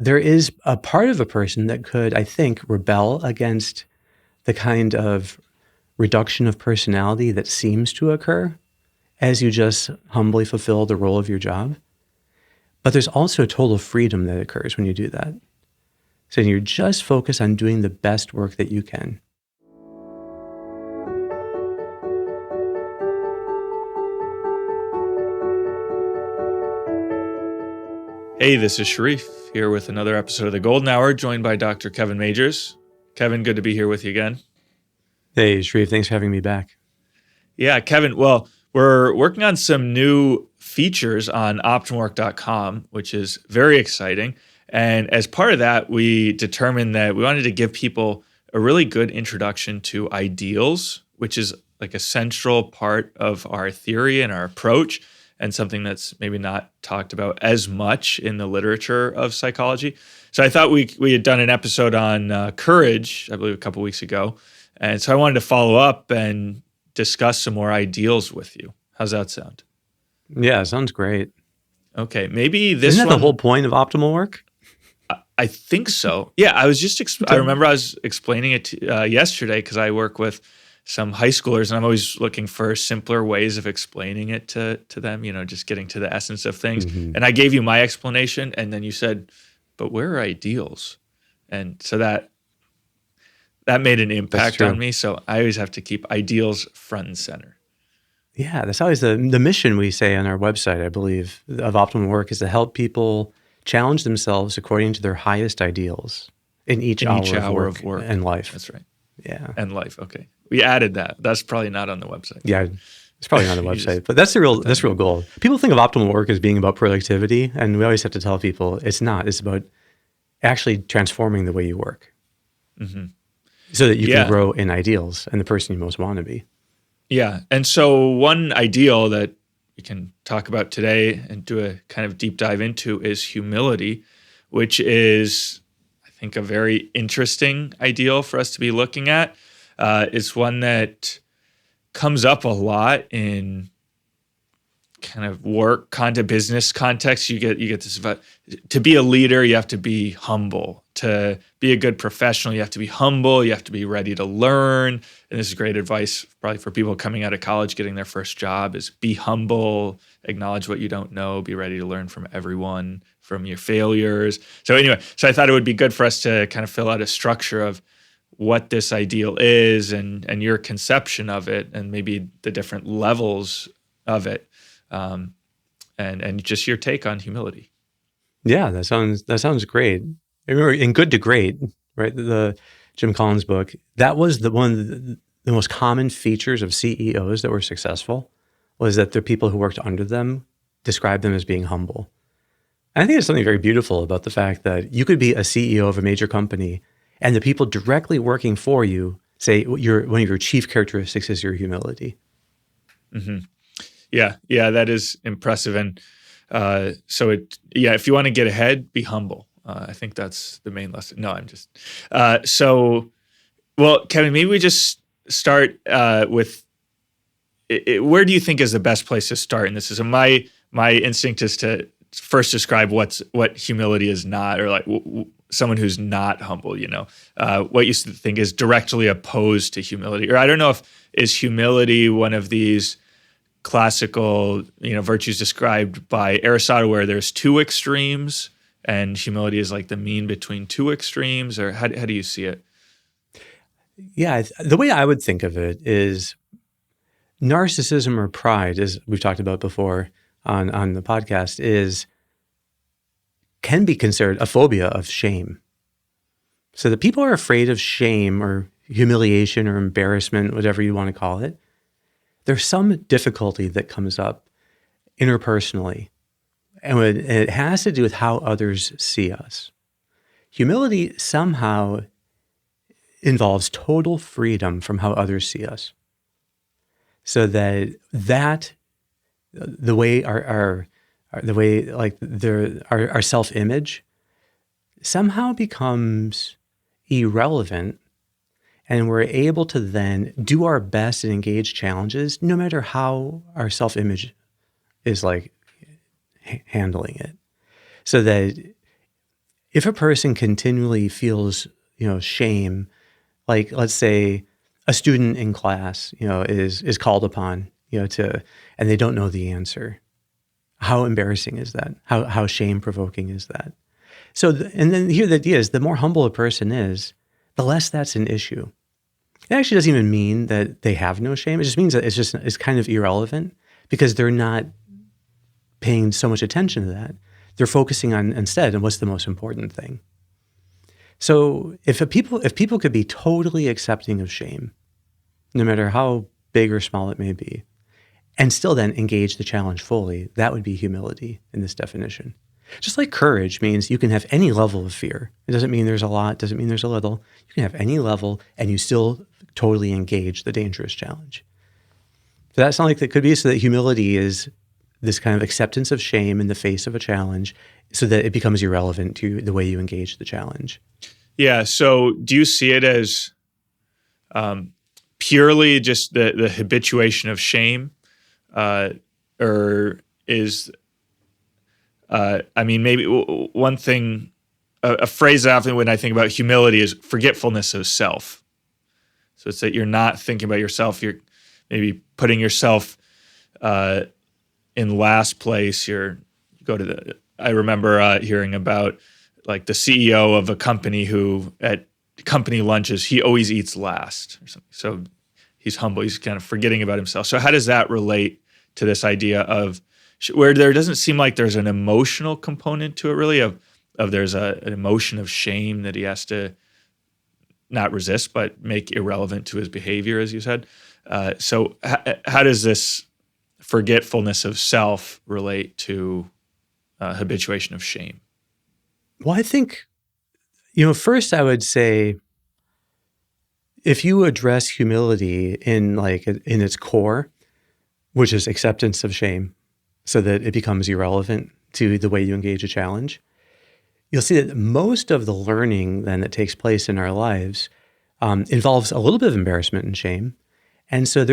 there is a part of a person that could, I think, rebel against the kind of reduction of personality that seems to occur as you just humbly fulfill the role of your job. But there's also total freedom that occurs when you do that. So you're just focused on doing the best work that you can. Hey, this is Sharif here with another episode of The Golden Hour, joined by Dr. Kevin Majors. Kevin, good to be here with you again. Hey, Sharif, thanks for having me back. Yeah, Kevin, well, we're working on some new features on optimalwork.com, which is very exciting. And as part of that, we determined that we wanted to give people a really good introduction to ideals, which is like a central part of our theory and our approach, and something that's maybe not talked about as much in the literature of psychology. So I thought we had done an episode on courage, I believe a couple weeks ago. And so I wanted to follow up and discuss some more ideals with you. How's that sound? Yeah, sounds great. Okay, maybe this Isn't that one, the whole point of optimal work? I think so. Yeah, I was just, I remember I was explaining it yesterday because I work with some high schoolers, and I'm always looking for simpler ways of explaining it to them, just getting to the essence of things. Mm-hmm. And I gave you my explanation, and then you said, but where are ideals? And so that made an impact on me. So I always have to keep ideals front and center. Yeah, that's always the mission we say on our website, I believe, of Optimal Work is to help people challenge themselves according to their highest ideals in each hour of work and life. That's right. Yeah. And life. Okay. We added that. That's probably not on the website. Yeah, it's probably not on the website, but that's the real goal. People think of optimal work as being about productivity, and we always have to tell people it's not. It's about actually transforming the way you work so that you can grow in ideals and the person you most want to be. Yeah. And so one ideal that we can talk about today and do a kind of deep dive into is humility, which is, I think, a very interesting ideal for us to be looking at. It's one that comes up a lot in kind of work, content, business context. You get this about, to be a leader, you have to be humble. To be a good professional, you have to be humble. You have to be ready to learn. And this is great advice probably for people coming out of college, getting their first job, is be humble, acknowledge what you don't know, be ready to learn from everyone, from your failures. So anyway, I thought it would be good for us to kind of fill out a structure of what this ideal is and your conception of it, and maybe the different levels of it, and just your take on humility. Yeah, that sounds great. I remember in Good to Great, right, the Jim Collins book, that was one of the most common features of CEOs that were successful, was that the people who worked under them described them as being humble. And I think there's something very beautiful about the fact that you could be a CEO of a major company, and the people directly working for you say one of your chief characteristics is your humility. Mm-hmm. Yeah, that is impressive. And if you want to get ahead, be humble. I think that's the main lesson. No, I'm just Kevin, maybe we just start with where do you think is the best place to start? And this is my instinct is to first describe what humility is not, or like someone who's not humble. What you think is directly opposed to humility, or I don't know is humility one of these classical virtues described by Aristotle where there's two extremes, and humility is like the mean between two extremes, or how do you see it? Yeah, the way I would think of it is narcissism or pride, as we've talked about before on the podcast, can be considered a phobia of shame. So that people are afraid of shame or humiliation or embarrassment, whatever you want to call it. There's some difficulty that comes up interpersonally, and it has to do with how others see us. Humility somehow involves total freedom from how others see us. So that the way our self-image somehow becomes irrelevant, and we're able to then do our best and engage challenges no matter how our self-image is like handling it. So that if a person continually feels, shame, like let's say a student in class, is called upon, and they don't know the answer. How embarrassing is that? How shame provoking is that? So, and then here the idea is the more humble a person is, the less that's an issue. It actually doesn't even mean that they have no shame. It just means that it's kind of irrelevant because they're not paying so much attention to that. They're focusing on instead on what's the most important thing. So if people could be totally accepting of shame, no matter how big or small it may be, and still then engage the challenge fully, that would be humility in this definition. Just like courage means you can have any level of fear. It doesn't mean there's a lot, doesn't mean there's a little. You can have any level and you still totally engage the dangerous challenge. So that sounds like that could be so that humility is this kind of acceptance of shame in the face of a challenge so that it becomes irrelevant to the way you engage the challenge. Yeah. So do you see it as purely just the habituation of shame? Or is, maybe one thing, a phrase that often when I think about humility is forgetfulness of self. So it's that you're not thinking about yourself. You're maybe putting yourself in last place. I remember hearing about like the CEO of a company who at company lunches, he always eats last or something. So he's humble. He's kind of forgetting about himself. So how does that relate to this idea of where there doesn't seem like there's an emotional component to it really of there's an emotion of shame that he has to not resist, but make irrelevant to his behavior, as you said. So how does this forgetfulness of self relate to habituation of shame? Well, I think, first I would say, if you address humility in its core, which is acceptance of shame, so that it becomes irrelevant to the way you engage a challenge, you'll see that most of the learning then that takes place in our lives involves a little bit of embarrassment and shame. And so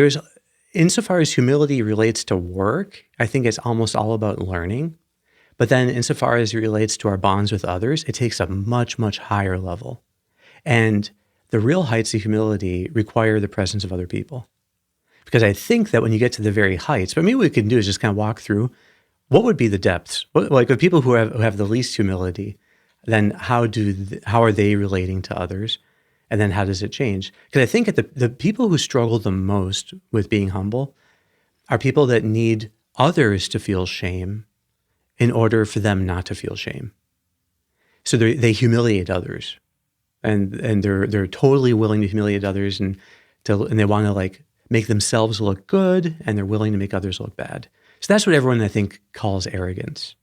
insofar as humility relates to work, I think it's almost all about learning. But then insofar as it relates to our bonds with others, it takes a much, much higher level. And the real heights of humility require the presence of other people. Because I think that when you get to the very heights, but maybe what we can do is just kind of walk through what would be the depths. Like the people who have the least humility, then how are they relating to others? And then how does it change? Because I think the people who struggle the most with being humble are people that need others to feel shame in order for them not to feel shame. So they humiliate others, and they're totally willing to humiliate others, and they want to make themselves look good, and they're willing to make others look bad. So that's what everyone I think calls arrogance.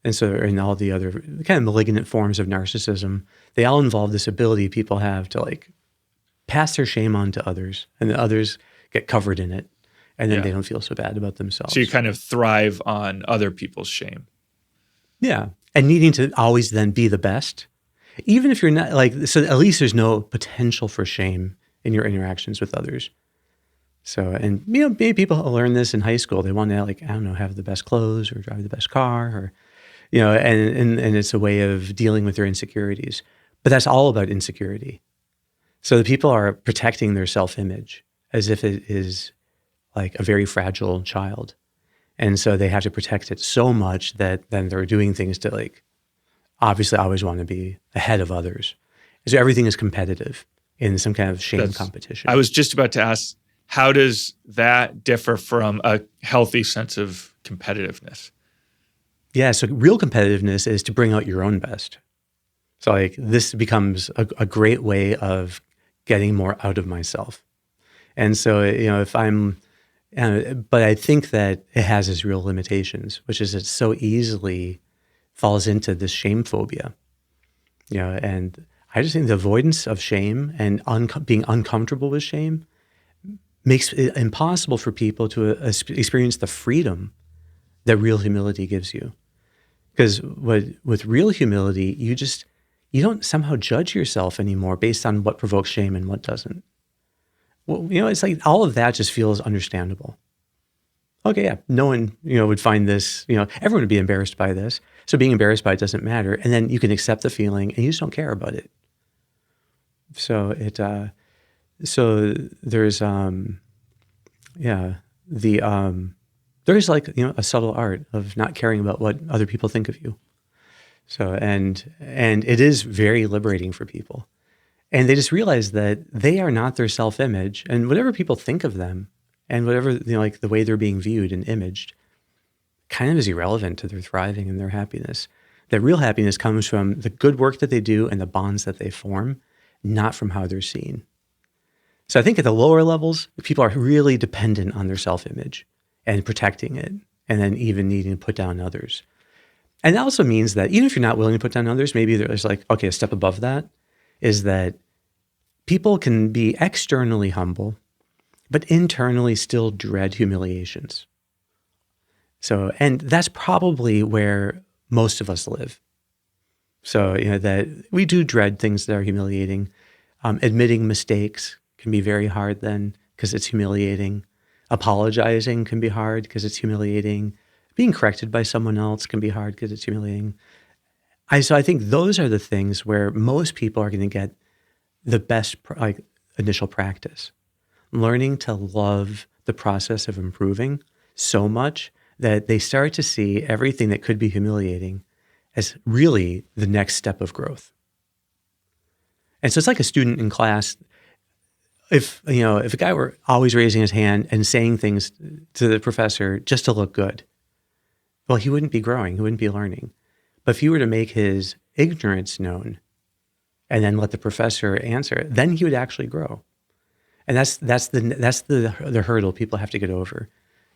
And so in all the other kind of malignant forms of narcissism, they all involve this ability people have to pass their shame on to others, and the others get covered in it. And then they don't feel so bad about themselves. So you kind of thrive on other people's shame. Yeah. And needing to always then be the best. Even if you're not so at least there's no potential for shame in your interactions with others. So, and maybe people learn this in high school. They want to have the best clothes or drive the best car or, and it's a way of dealing with their insecurities. But that's all about insecurity. So the people are protecting their self-image as if it is a very fragile child. And so they have to protect it so much that then they're doing things to obviously always want to be ahead of others. So everything is competitive in some kind of shame competition. I was just about to ask, how does that differ from a healthy sense of competitiveness? Yeah, so real competitiveness is to bring out your own best. So this becomes a great way of getting more out of myself. And so, if I'm, but I think that it has its real limitations, which is it so easily falls into this shame phobia, and I just think the avoidance of shame and being uncomfortable with shame makes it impossible for people to experience the freedom that real humility gives you. Because with real humility, you don't somehow judge yourself anymore based on what provokes shame and what doesn't. Well, it's all of that just feels understandable. Okay, yeah, no one, would find this, everyone would be embarrassed by this. So being embarrassed by it doesn't matter. And then you can accept the feeling and you just don't care about it. So so there's, there's like, a subtle art of not caring about what other people think of you. So, and it is very liberating for people. And they just realize that they are not their self-image, and whatever people think of them and whatever, like the way they're being viewed and imaged kind of is irrelevant to their thriving and their happiness. That real happiness comes from the good work that they do and the bonds that they form, not from how they're seen. So I think at the lower levels, people are really dependent on their self-image and protecting it, and then even needing to put down others. And that also means that even if you're not willing to put down others, maybe there's like, okay, a step above that is that people can be externally humble, but internally still dread humiliations. So, and that's probably where most of us live. So, that we do dread things that are humiliating. Admitting mistakes can be very hard then because it's humiliating. Apologizing can be hard because it's humiliating. Being corrected by someone else can be hard because it's humiliating. So I think those are the things where most people are going to get the best initial practice. Learning to love the process of improving so much that they start to see everything that could be humiliating as really the next step of growth. And so it's like a student in class. If a guy were always raising his hand and saying things to the professor just to look good, well, he wouldn't be growing, he wouldn't be learning. But if he were to make his ignorance known and then let the professor answer it, then he would actually grow. And that's the hurdle people have to get over.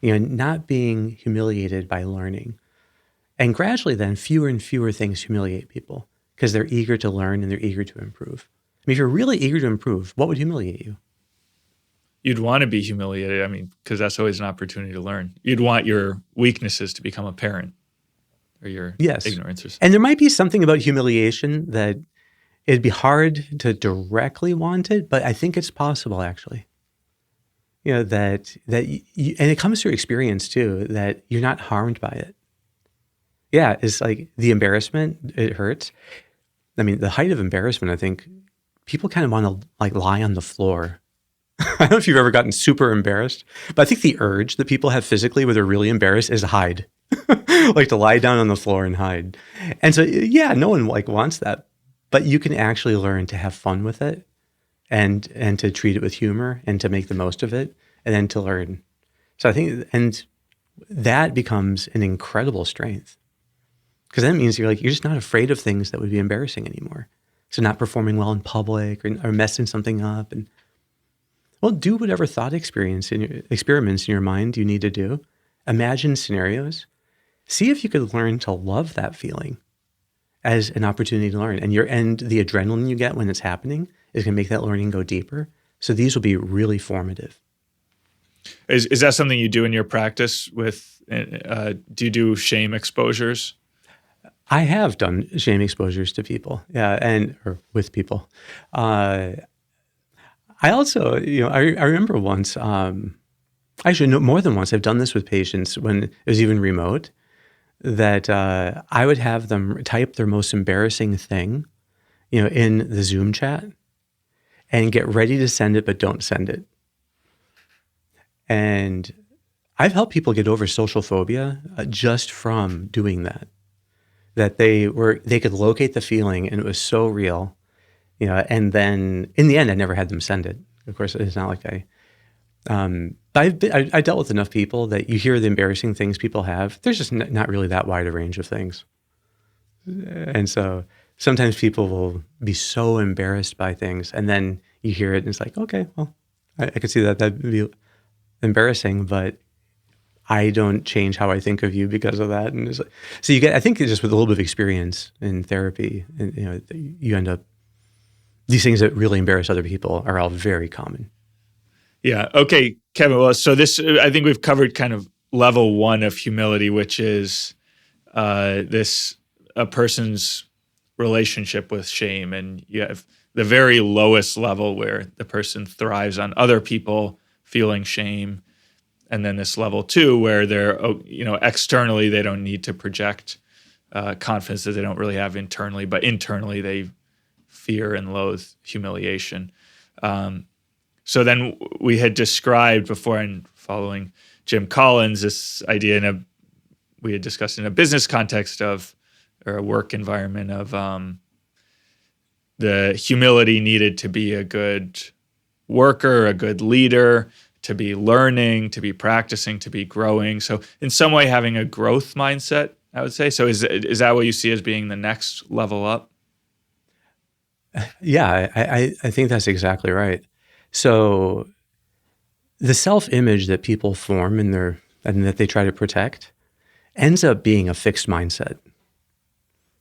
Not being humiliated by learning. And gradually then fewer and fewer things humiliate people because they're eager to learn and they're eager to improve. I mean, if you're really eager to improve, what would humiliate you? You'd want to be humiliated. I mean, because that's always an opportunity to learn. You'd want your weaknesses to become apparent, or your ignorance. And there might be something about humiliation that it'd be hard to directly want it, but I think it's possible actually. That you, and it comes through experience too, that you're not harmed by it. Yeah, it's like the embarrassment, it hurts. I mean, the height of embarrassment, I think people kind of want to like lie on the floor. I don't know if you've ever gotten super embarrassed, but I think the urge that people have physically when they're really embarrassed is to hide, like to lie down on the floor and hide. And so, yeah, no one wants that, but you can actually learn to have fun with it and to treat it with humor and to make the most of it and then to learn. So I think, and that becomes an incredible strength because that means you're just not afraid of things that would be embarrassing anymore. So not performing well in public or messing something up and do whatever thought experiments in your mind you need to do. Imagine scenarios. See if you could learn to love that feeling as an opportunity to learn. And the adrenaline you get when it's happening is going to make that learning go deeper. So these will be really formative. Is that something you do in your practice with, do you do shame exposures? I have done shame exposures to people, or with people. I also, I remember once, actually no, more than once, I've done this with patients when it was even remote, that I would have them type their most embarrassing thing, in the Zoom chat and get ready to send it, but don't send it. And I've helped people get over social phobia just from doing that. That they could locate the feeling and it was so real, and then in the end, I never had them send it. Of course, it's not like I dealt with enough people that you hear the embarrassing things people have. There's just not really that wide a range of things. And so sometimes people will be so embarrassed by things and then you hear it and it's like, okay, well, I could see that'd be embarrassing, but I don't change how I think of you because of that. And so I think it's just with a little bit of experience in therapy, and you end up, these things that really embarrass other people are all very common. Yeah. Okay, Kevin. Well, so I think we've covered kind of level one of humility, which is a person's relationship with shame. And you have the very lowest level where the person thrives on other people feeling shame. And then this level two where they're, externally, they don't need to project confidence that they don't really have internally, but internally they fear and loathe humiliation. So then we had described before, and following Jim Collins, this idea we had discussed in a business context or a work environment of the humility needed to be a good worker, a good leader, to be learning, to be practicing, to be growing. So in some way having a growth mindset, I would say. So is that what you see as being the next level up? Yeah, I think that's exactly right. So the self-image that people form and that they try to protect ends up being a fixed mindset.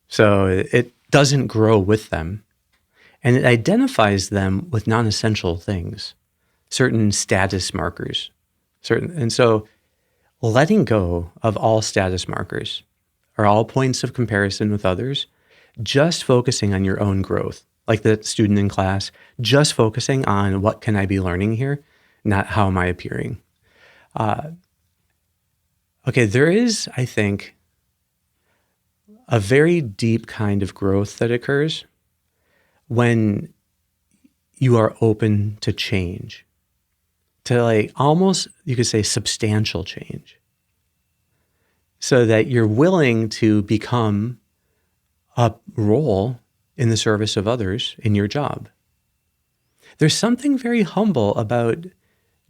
So it doesn't grow with them. And it identifies them with non-essential things, certain status markers. And so letting go of all status markers or all points of comparison with others, just focusing on your own growth, like the student in class, just focusing on what can I be learning here, not how am I appearing. Okay, there is, I think, a very deep kind of growth that occurs when you are open to change, to like almost, you could say, substantial change, so that you're willing to become a role in the service of others in your job. There's something very humble about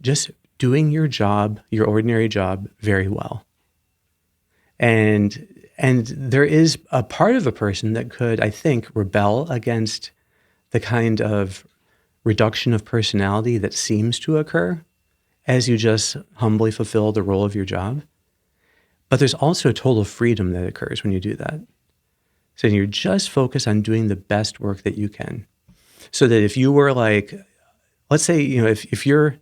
just doing your job, your ordinary job, very well. And there is a part of a person that could, I think, rebel against the kind of reduction of personality that seems to occur as you just humbly fulfill the role of your job. But there's also total freedom that occurs when you do that. So you're just focused on doing the best work that you can. So that if you were like, let's say, if you're,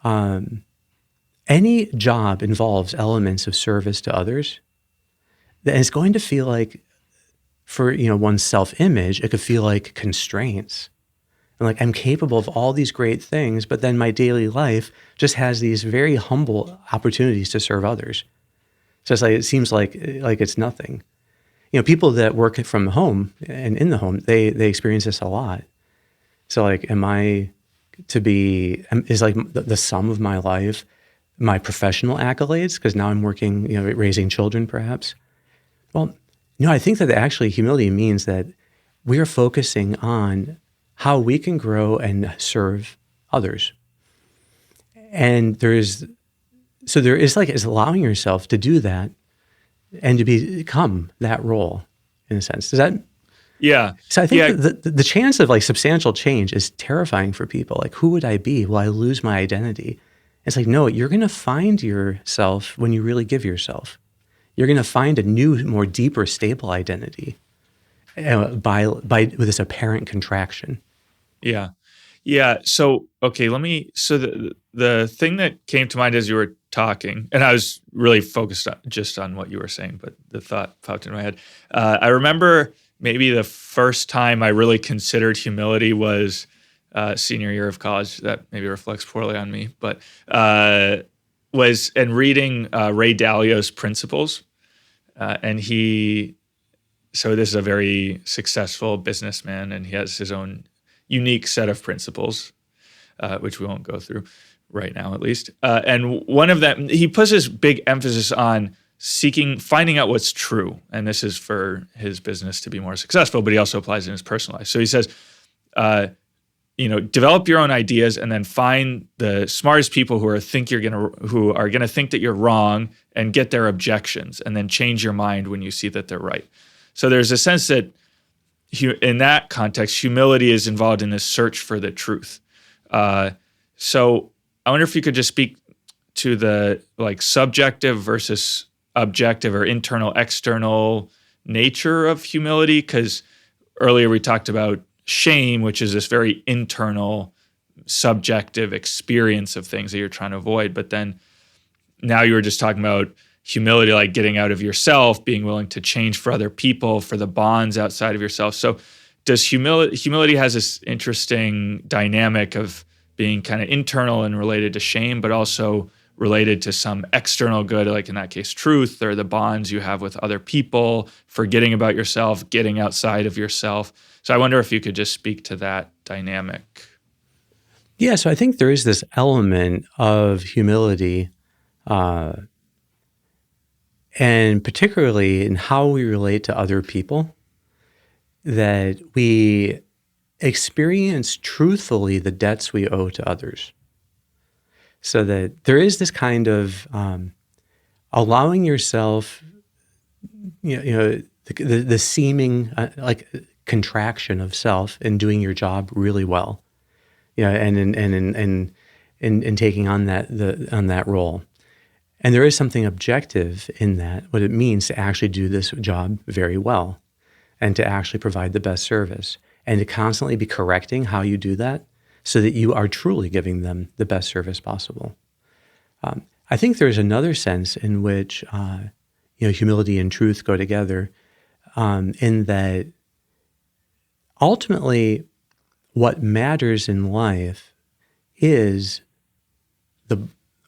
any job involves elements of service to others, then it's going to feel like, for one's self-image, it could feel like constraints. And like, I'm capable of all these great things, but then my daily life just has these very humble opportunities to serve others. So it's like, it seems like it's nothing. People that work from home and in the home, they experience this a lot. So like, is like the sum of my life, my professional accolades, because now I'm working, raising children perhaps. Well, I think that actually humility means that we are focusing on how we can grow and serve others. And there is allowing yourself to do that and to become that role in a sense. Does that? Yeah. So I think the chance of like substantial change is terrifying for people. Like, who would I be? Will I lose my identity? It's like, no, you're going to find yourself when you really give yourself. You're going to find a new, more deeper, stable identity with this apparent contraction. Yeah. Yeah. So, okay, so the thing that came to mind as you were talking, and I was really focused just on what you were saying, but the thought popped in my head. I remember maybe the first time I really considered humility was senior year of college. That maybe reflects poorly on me, but was in reading Ray Dalio's Principles. So this is a very successful businessman, and he has his own unique set of principles, which we won't go through right now, at least. And one of them, he puts this big emphasis on finding out what's true. And this is for his business to be more successful, but he also applies it in his personal life. So he says, develop your own ideas and then find the smartest people who are going to think that you're wrong and get their objections, and then change your mind when you see that they're right. So there's a sense that in that context, humility is involved in this search for the truth. So I wonder if you could just speak to the like subjective versus objective or internal, external nature of humility, because earlier we talked about shame, which is this very internal, subjective experience of things that you're trying to avoid. But then now you were just talking about humility, like getting out of yourself, being willing to change for other people, for the bonds outside of yourself. So does humility has this interesting dynamic of being kind of internal and related to shame, but also related to some external good, like in that case, truth, or the bonds you have with other people, forgetting about yourself, getting outside of yourself. So I wonder if you could just speak to that dynamic. Yeah, so I think there is this element of humility, and particularly in how we relate to other people, that we experience truthfully the debts we owe to others. So that there is this kind of allowing yourself, the seeming like contraction of self in doing your job really well, and in taking on that role. And there is something objective in that, what it means to actually do this job very well and to actually provide the best service and to constantly be correcting how you do that so that you are truly giving them the best service possible. I think there's another sense in which humility and truth go together, in that ultimately what matters in life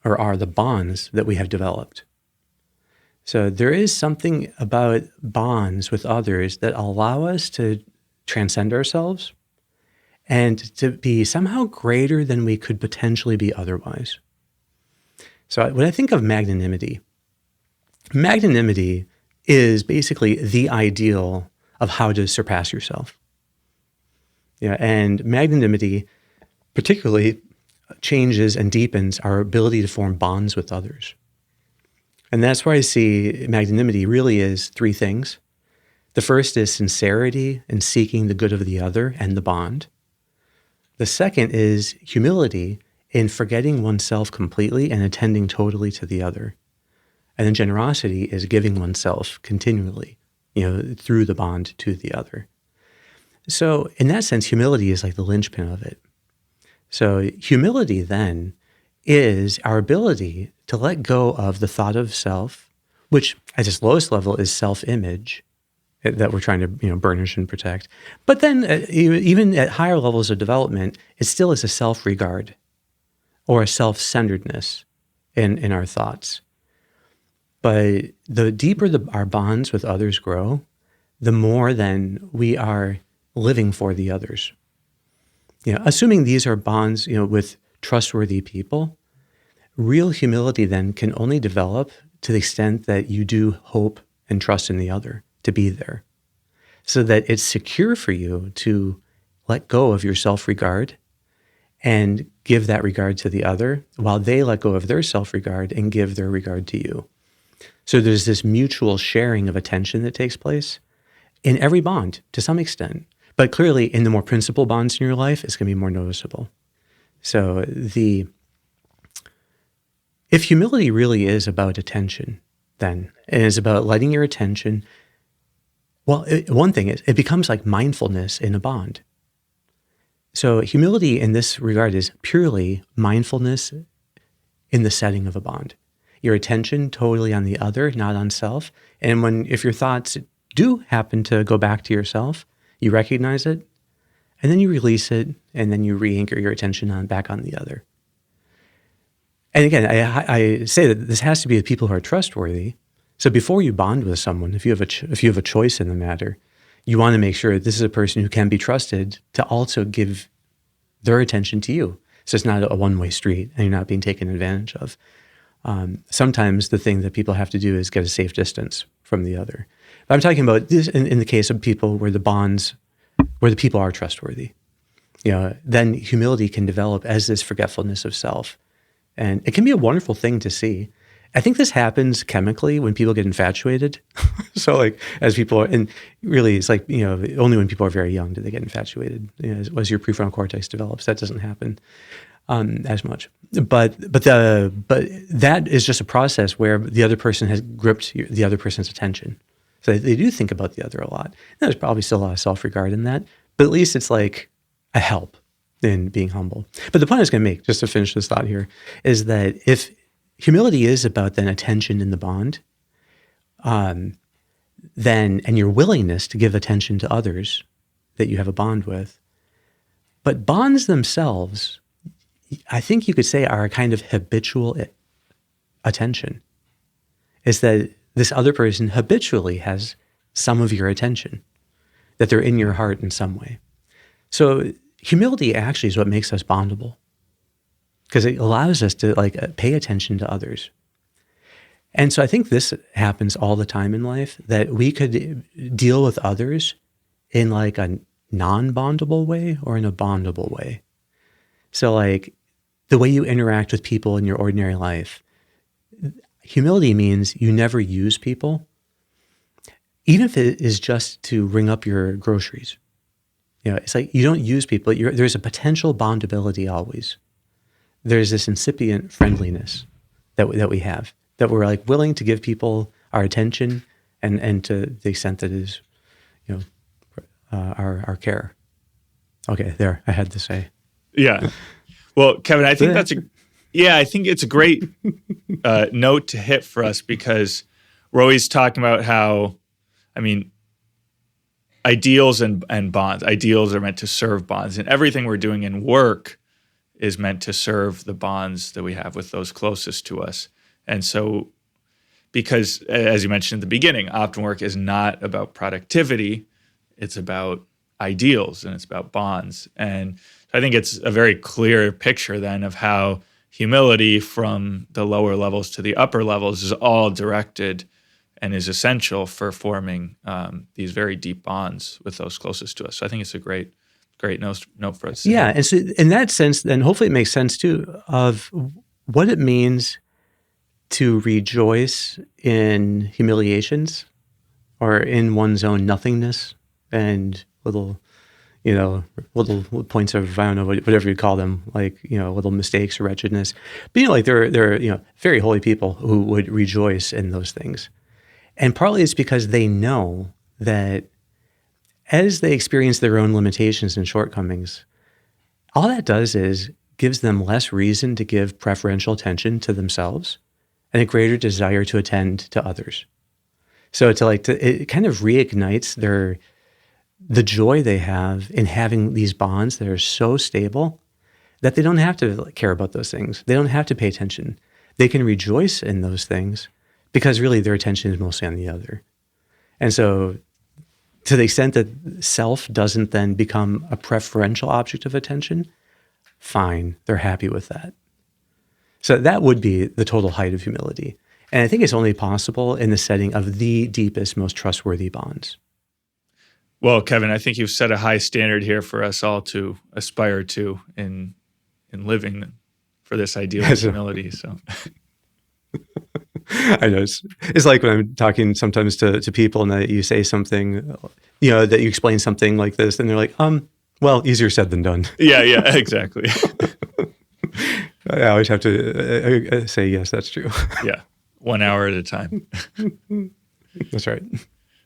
are the bonds that we have developed. So there is something about bonds with others that allow us to transcend ourselves and to be somehow greater than we could potentially be otherwise. So when I think of magnanimity is basically the ideal of how to surpass yourself. And magnanimity particularly changes and deepens our ability to form bonds with others. And that's where I see magnanimity really is three things. The first is sincerity in seeking the good of the other and the bond. The second is humility in forgetting oneself completely and attending totally to the other. And then generosity is giving oneself continually, through the bond to the other. So in that sense, humility is like the linchpin of it. So humility then is our ability to let go of the thought of self, which at its lowest level is self-image that we're trying to burnish and protect. But then even at higher levels of development, it still is a self-regard or a self-centeredness in our thoughts. But the deeper our bonds with others grow, the more then we are living for the others. Assuming these are bonds, with trustworthy people, real humility then can only develop to the extent that you do hope and trust in the other to be there, so that it's secure for you to let go of your self-regard and give that regard to the other while they let go of their self-regard and give their regard to you. So there's this mutual sharing of attention that takes place in every bond to some extent. But clearly, in the more principal bonds in your life, it's going to be more noticeable. So if humility really is about attention, then, and it's about letting your attention, one thing is, it becomes like mindfulness in a bond. So humility in this regard is purely mindfulness in the setting of a bond. Your attention totally on the other, not on self. And if your thoughts do happen to go back to yourself, you recognize it, and then you release it, and then you re-anchor your attention back on the other. And again, I say that this has to be the people who are trustworthy. So before you bond with someone, if you have a choice in the matter, you want to make sure this is a person who can be trusted to also give their attention to you. So it's not a one-way street, and you're not being taken advantage of. Sometimes the thing that people have to do is get a safe distance from the other. But I'm talking about this in the case of people where the people are trustworthy. Then humility can develop as this forgetfulness of self. And it can be a wonderful thing to see. I think this happens chemically when people get infatuated. So as people are, and really it's only when people are very young do they get infatuated. As your prefrontal cortex develops, that doesn't happen as much. But that is just a process where the other person has gripped the other person's attention. So they do think about the other a lot. Now, there's probably still a lot of self-regard in that, but at least it's like a help in being humble. But the point I was going to make, just to finish this thought here, is that if humility is about then attention in the bond, then and your willingness to give attention to others that you have a bond with, but bonds themselves, I think you could say, are a kind of habitual attention. It's that this other person habitually has some of your attention, that they're in your heart in some way. So humility actually is what makes us bondable, because it allows us to pay attention to others. And so I think this happens all the time in life, that we could deal with others in like a non-bondable way or in a bondable way. So like the way you interact with people in your ordinary life, humility means you never use people, even if it is just to ring up your groceries. It's like you don't use people. There's a potential bondability always. There's this incipient friendliness that we have, that we're like willing to give people our attention and to the extent that is, our care. Okay, there, I had to say. Yeah. Well, Kevin, I think I think it's a great note to hit for us, because we're always talking about how, ideals and bonds. Ideals are meant to serve bonds, and everything we're doing in work is meant to serve the bonds that we have with those closest to us. And so, because as you mentioned at the beginning, often work is not about productivity, it's about ideals and it's about bonds. And I think it's a very clear picture then of how humility from the lower levels to the upper levels is all directed and is essential for forming these very deep bonds with those closest to us. So I think it's a great note for us. Yeah, and so in that sense, then hopefully it makes sense too of what it means to rejoice in humiliations or in one's own nothingness and little points of, I don't know, whatever you call them, little mistakes or wretchedness. But there are very holy people who would rejoice in those things. And partly it's because they know that as they experience their own limitations and shortcomings, all that does is gives them less reason to give preferential attention to themselves and a greater desire to attend to others. So it kind of reignites the joy they have in having these bonds that are so stable that they don't have to care about those things. They don't have to pay attention. They can rejoice in those things because really their attention is mostly on the other. And so to the extent that self doesn't then become a preferential object of attention, fine, they're happy with that. So that would be the total height of humility. And I think it's only possible in the setting of the deepest, most trustworthy bonds. Well, Kevin, I think you've set a high standard here for us all to aspire to in living for this ideal of humility. So I know it's like when I'm talking sometimes to people and that you say something, that you explain something like this, and they're like, well, easier said than done. Yeah, exactly. I always have to say, yes, that's true. Yeah, 1 hour at a time. That's right.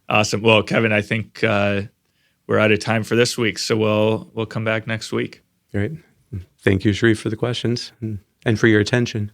Awesome. Well, Kevin, I think we're out of time for this week, so we'll come back next week. Great. Thank you, Sharif, for the questions and for your attention.